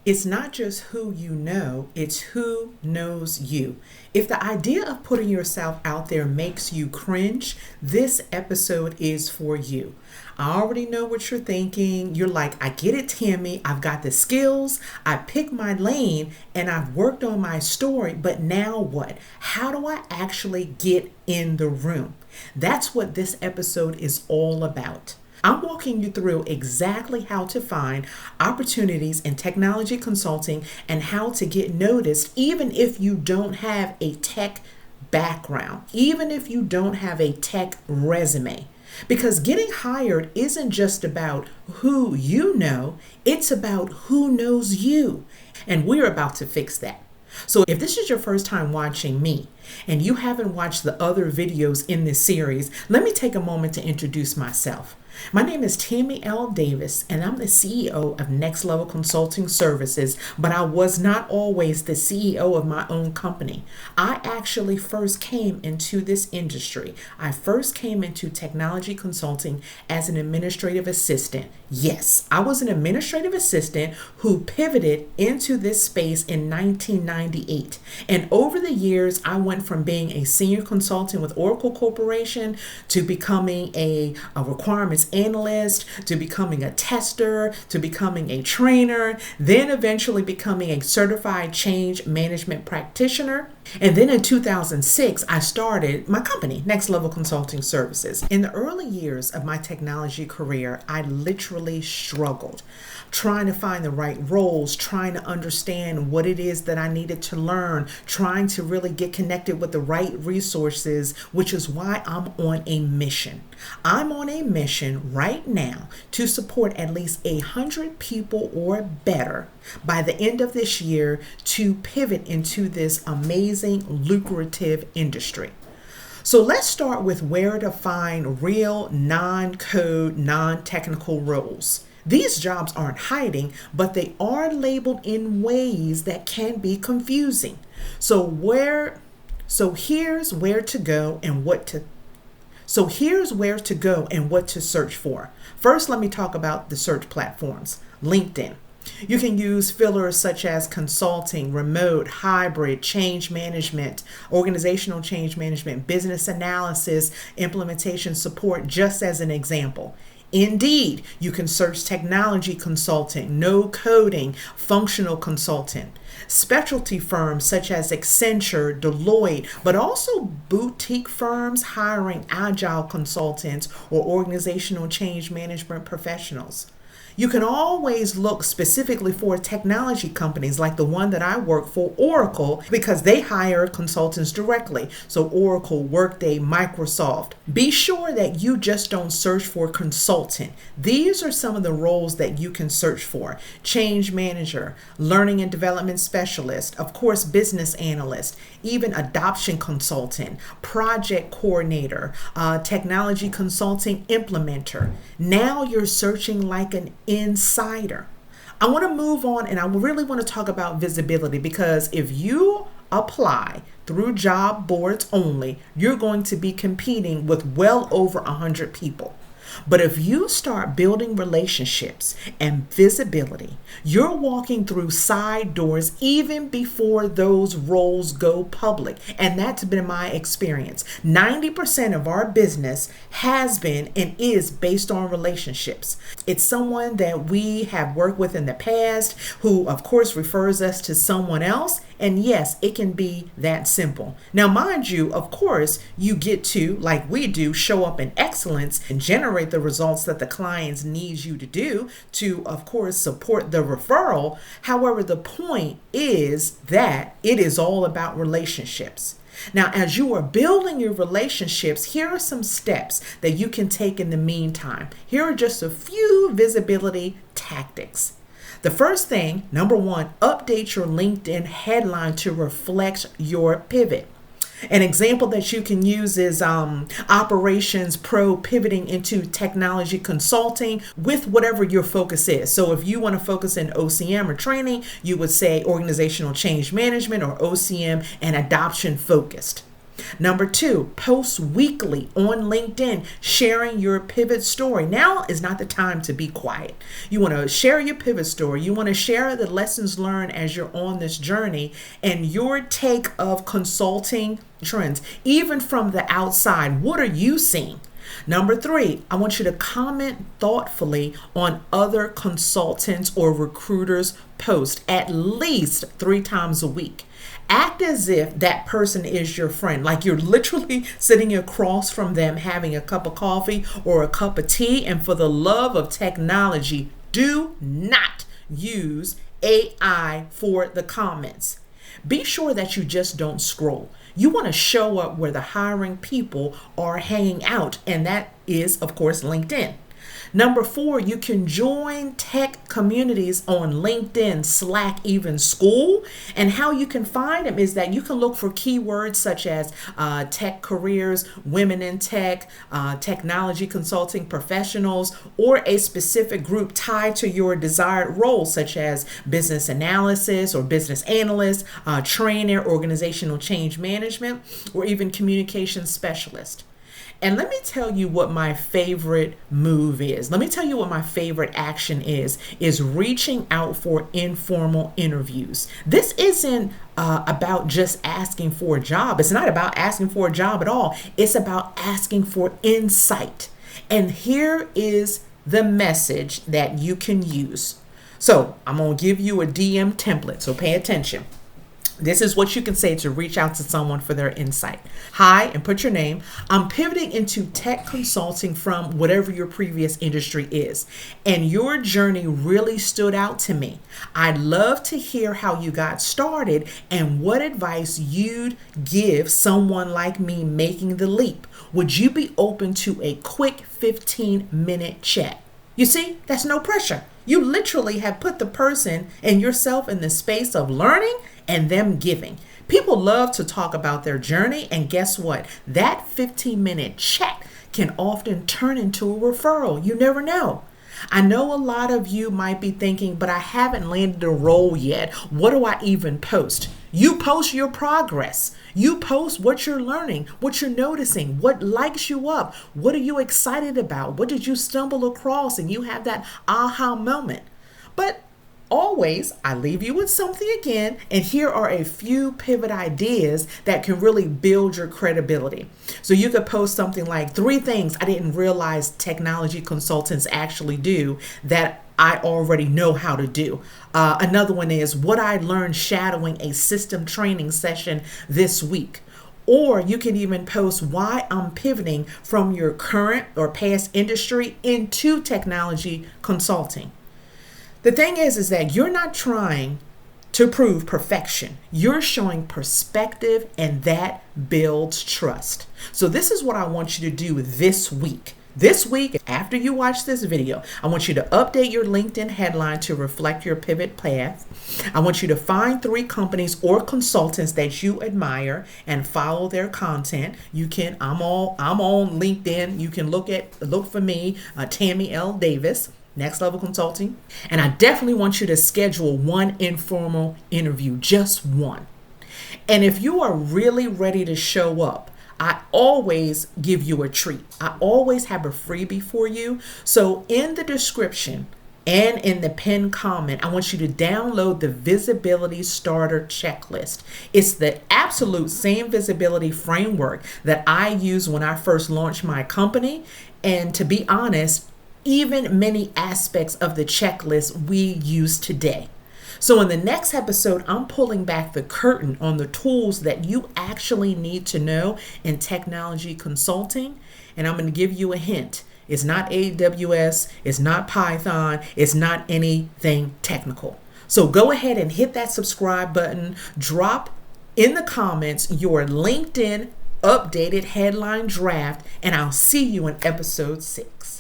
It's not just who you know, it's who knows you. If the idea of putting yourself out there makes you cringe, this episode is for you. I already know what you're thinking. You're like, I get it, Tammy. I've got the skills. I picked my lane and I've worked on my story. But now what? How do I actually get in the room? That's what this episode is all about. I'm walking you through exactly how to find opportunities in technology consulting and how to get noticed, even if you don't have a tech background, even if you don't have a tech resume. Because getting hired isn't just about who you know, it's about who knows you. And we're about to fix that. So if this is your first time watching me and you haven't watched the other videos in this series, let me take a moment to introduce myself. My name is Tammy L. Davis, and I'm the CEO of Next Level Consulting Services, but I was not always the CEO of my own company. I actually first came into this industry. I first came into technology consulting as an administrative assistant. Yes, I was an administrative assistant who pivoted into this space in 1998. And over the years, I went from being a senior consultant with Oracle Corporation to becoming a requirements analyst, to becoming a tester, to becoming a trainer, then eventually becoming a certified change management practitioner. And then in 2006, I started my company, Next Level Consulting Services. In the early years of my technology career, I literally struggled trying to find the right roles, trying to understand what it is that I needed to learn, trying to really get connected with the right resources, which is why I'm on a mission. I'm on a mission right now to support at least 100 people or better by the end of this year to pivot into this amazing, lucrative industry. So let's start with where to find real non-code, non-technical roles. These jobs aren't hiding, but they are labeled in ways that can be confusing. So here's where to go and what to search for. First, let me talk about the search platforms. LinkedIn. You can use fillers such as consulting, remote, hybrid, change management, organizational change management, business analysis, implementation support, just as an example. Indeed, you can search technology consulting, no coding, functional consultant, specialty firms such as Accenture, Deloitte, but also boutique firms hiring agile consultants or organizational change management professionals. You can always look specifically for technology companies like the one that I work for, Oracle, because they hire consultants directly. So Oracle, Workday, Microsoft. Be sure that you just don't search for consultant. These are some of the roles that you can search for. Change manager, learning and development specialist, of course, business analyst, even adoption consultant, project coordinator, technology consulting implementer. Now you're searching like an insider. I want to move on and I really want to talk about visibility, because if you apply through job boards only, you're going to be competing with well over 100 people. But if you start building relationships and visibility, you're walking through side doors even before those roles go public. And that's been my experience. 90% of our business has been and is based on relationships. It's someone that we have worked with in the past who, of course, refers us to someone else. And yes, it can be that simple. Now, mind you, of course, you get to, like we do, show up in excellence and generate the results that the clients need you to do to, of course, support the referral. However, the point is that it is all about relationships. Now, as you are building your relationships, here are some steps that you can take in the meantime. Here are just a few visibility tactics. The first thing, number one, update your LinkedIn headline to reflect your pivot. An example that you can use is operations pro pivoting into technology consulting with whatever your focus is. So if you want to focus in OCM or training, you would say organizational change management or OCM and adoption focused. Number 2, post weekly on LinkedIn, sharing your pivot story. Now is not the time to be quiet. You want to share your pivot story. You want to share the lessons learned as you're on this journey and your take of consulting trends, even from the outside. What are you seeing? Number 3, I want you to comment thoughtfully on other consultants or recruiters' posts at least 3 times a week. Act as if that person is your friend, like you're literally sitting across from them having a cup of coffee or a cup of tea. And for the love of technology, do not use AI for the comments. Be sure that you just don't scroll. You want to show up where the hiring people are hanging out, and that is, of course, LinkedIn. Number 4, you can join tech communities on LinkedIn, Slack, even School. And how you can find them is that you can look for keywords such as tech careers, women in tech, technology consulting professionals, or a specific group tied to your desired role, such as business analysis or business analyst, trainer, organizational change management, or even communication specialist. And let me tell you what my favorite move is. Let me tell you what my favorite action is reaching out for informal interviews. This isn't about just asking for a job. It's not about asking for a job at all. It's about asking for insight. And here is the message that you can use. So I'm going to give you a DM template, so pay attention. This is what you can say to reach out to someone for their insight. Hi, and put your name. I'm pivoting into tech consulting from whatever your previous industry is, and your journey really stood out to me. I'd love to hear how you got started and what advice you'd give someone like me making the leap. Would you be open to a quick 15-minute chat? You see, that's no pressure. You literally have put the person and yourself in the space of learning and them giving. People love to talk about their journey, and guess what? That 15-minute chat can often turn into a referral. You never know. I know a lot of you might be thinking, but I haven't landed a role yet. What do I even post? You post your progress. You post what you're learning, what you're noticing, what lights you up. What are you excited about? What did you stumble across and you have that aha moment? But always, I leave you with something again, and here are a few pivot ideas that can really build your credibility. So you could post something like 3 things I didn't realize technology consultants actually do that I already know how to do. Another one is what I learned shadowing a system training session this week. Or you can even post why I'm pivoting from your current or past industry into technology consulting. The thing is that you're not trying to prove perfection. You're showing perspective, and that builds trust. So this is what I want you to do this week. This week, after you watch this video, I want you to update your LinkedIn headline to reflect your pivot path. I want you to find 3 companies or consultants that you admire and follow their content. I'm on LinkedIn. You can look for me, Tammy L. Davis, Next Level Consulting. And I definitely want you to schedule 1 informal interview, just 1. And if you are really ready to show up, I always give you a treat. I always have a freebie for you. So in the description and in the pinned comment, I want you to download the Visibility Starter Checklist. It's the absolute same visibility framework that I used when I first launched my company. And to be honest, even many aspects of the checklist we use today. So in the next episode, I'm pulling back the curtain on the tools that you actually need to know in technology consulting. And I'm going to give you a hint. It's not AWS, it's not Python, it's not anything technical. So go ahead and hit that subscribe button. Drop in the comments your LinkedIn updated headline draft, and I'll see you in episode 6.